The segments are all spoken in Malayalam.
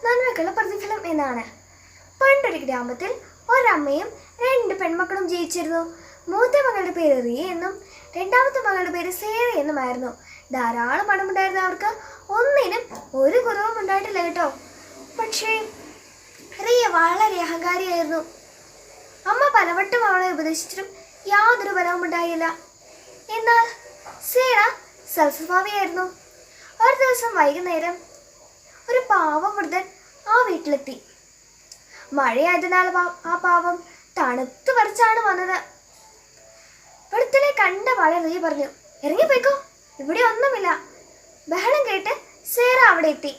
നന്മയ്ക്കുള്ള പ്രതിഫലം എന്നാണ്. പണ്ടൊരു ഗ്രാമത്തിൽ ഒരമ്മയും 2 പെൺമക്കളും ജീവിച്ചിരുന്നു. മൂത്ത മകളുടെ പേര് റിയ എന്നും രണ്ടാമത്തെ മകളുടെ പേര് സേറ എന്നുമായിരുന്നു. ധാരാളം പണമുണ്ടായിരുന്ന അവർക്ക് ഒന്നിനും ഒരു കുറവും ഉണ്ടായിട്ടില്ല കേട്ടോ. പക്ഷേ റിയ വളരെ അഹങ്കാരിയായിരുന്നു. അമ്മ പലവട്ടം അവളെ ഉപദേശിച്ചിട്ടും യാതൊരു ഫലവും ഉണ്ടായില്ല. എന്നാൽ സേറ സൽസ്വഭാവിയായിരുന്നു. ഒരു ദിവസം വൈകുന്നേരം ഒരു പാവവൃദ്ധൻ ആ വീട്ടിലെത്തി. മഴയായതിനാൽ ആ പാവം തണുത്തു വരച്ചാണ് വന്നത്. വൃദ്ധനെ കണ്ട വളരെ പറഞ്ഞു, ഇറങ്ങിപ്പോയിക്കോ, ഇവിടെ ഒന്നുമില്ല. ബഹളം കേട്ട് സേറ അവിടെ എത്തി.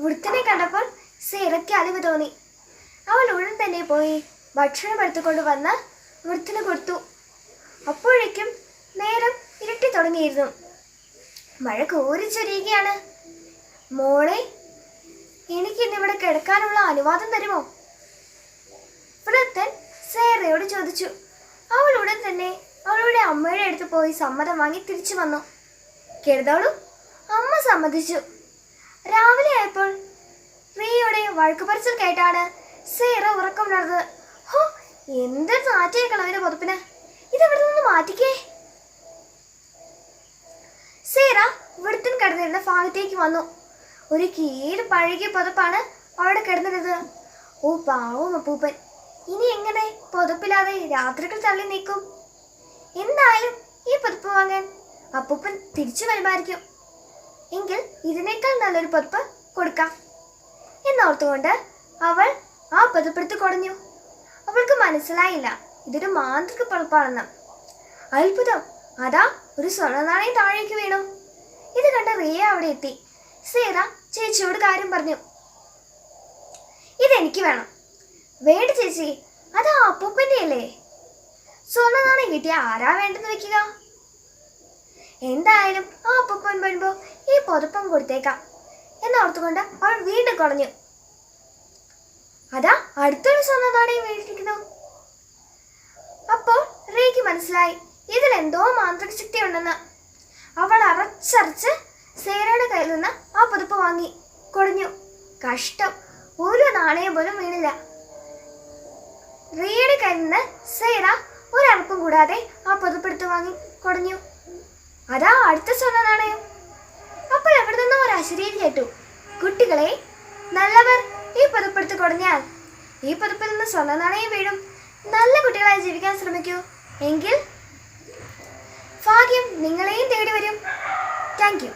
വൃദ്ധനെ കണ്ടപ്പോൾ സേറയ്ക്ക് അലിവ് തോന്നി. അവൾ ഉടൻ തന്നെ പോയി ഭക്ഷണം എടുത്തുകൊണ്ട് വന്ന് വൃദ്ധന് കൊടുത്തു. അപ്പോഴേക്കും നേരം ഇരുട്ടി തുടങ്ങിയിരുന്നു. മഴ കോരിച്ചൊരിയുകയാണ്. മോളെ, എനിക്കിന്നിവിടെ കിടക്കാനുള്ള അനുവാദം തരുമോ? വൃദ്ധൻ സേറയോട് ചോദിച്ചു. അവൾ ഉടൻ തന്നെ അവളുടെ അമ്മയുടെ അടുത്ത് പോയി സമ്മതം വാങ്ങി തിരിച്ചു വന്നു. കരുതോളൂ, അമ്മ സമ്മതിച്ചു. രാവിലെ ആയപ്പോൾ റിയയുടെ വഴുക്കുപറിച്ചിൽ കേട്ടാണ് സേറ ഉറക്കമുണർന്നത്. ഹോ, എന്തൊരു നാറ്റേക്കണം അവന്റെ പുതപ്പിന്! ഇതെവിടെ നിന്ന് മാറ്റിക്കേ. സേറ വൃദ്ധൻ കിടന്നിരുന്ന ഭാഗത്തേക്ക് വന്നു. ഒരു കീഴ് പഴകിയ പുതപ്പാണ് അവിടെ കിടന്നിരുന്നത്. ഓ പാവം അപ്പൂപ്പൻ, ഇനി എങ്ങനെ പുതപ്പില്ലാതെ രാത്രികൾ തള്ളി നീക്കും? എന്തായാലും ഈ പുതപ്പ് വാങ്ങാൻ അപ്പൂപ്പൻ തിരിച്ചു വരുമായിരിക്കും. എങ്കിൽ ഇതിനേക്കാൾ നല്ലൊരു പുതപ്പ് കൊടുക്കാം എന്നോർത്തുകൊണ്ട് അവൾ ആ പുതപ്പെടുത്ത് കുടഞ്ഞു. അവൾക്ക് മനസ്സിലായില്ല ഇതൊരു മാന്ത്രിക പുതപ്പാണെന്ന്. അത്ഭുതം! അതാ ഒരു സ്വർണ്ണനാണയം താഴേക്ക് വീണു. ഇത് കണ്ട റിയ അവിടെ എത്തി. സേറ ചേച്ചിയോട് കാര്യം പറഞ്ഞു. ഇതെനിക്ക് വേണം. വേണ്ട ചേച്ചി, അതാ അപ്പൂപ്പന്റെ അല്ലേ. സ്വർണ്ണനാണയം കിട്ടിയ ആരാ വേണ്ടെന്ന് വെക്കുക. എന്തായാലും ആ അപ്പൂപ്പൻ വരുമ്പോ ഈ പുതപ്പം കൊടുത്തേക്കാം എന്നോർത്തുകൊണ്ട് അവൾ വീണ്ടും കുടഞ്ഞു. അതാ അടുത്തൊരു സ്വർണ്ണനാണയം വീണിരിക്കുന്നു. അപ്പോൾ റിയയ്ക്ക് മനസ്സിലായി ഇതിലെന്തോ മാന്ത്രിക ശക്തി ഉണ്ടെന്ന്. അവൾ അറച്ചറച്ച് സേറയുടെ കയ്യിൽ നിന്ന് ആ പുതപ്പ് വാങ്ങി കുടഞ്ഞു. കഷ്ടം, ഒരു നാണയം പോലും വീണില്ല. റിയയുടെ കയ്യിൽ നിന്ന് സേറ ഒരൽപ്പം കൂടാതെ ആ പുതപ്പെടുത്ത് വാങ്ങി കുടഞ്ഞു. അതാ അടുത്ത സ്വർണ്ണ നാണയം. അപ്പോൾ എവിടെ നിന്നോ ഒരു അശരീരി കേട്ടു. കുട്ടികളെ, നല്ലവർ ഈ പുതപ്പെടുത്ത് കുടഞ്ഞാൽ ഈ പുതപ്പിൽ നിന്ന് സ്വർണ്ണ നാണയം വീഴും. നല്ല കുട്ടികളായി ജീവിക്കാൻ ശ്രമിക്കൂ. എങ്കിൽ ഭാഗ്യം നിങ്ങളെയും തേടി വരും. Thank you.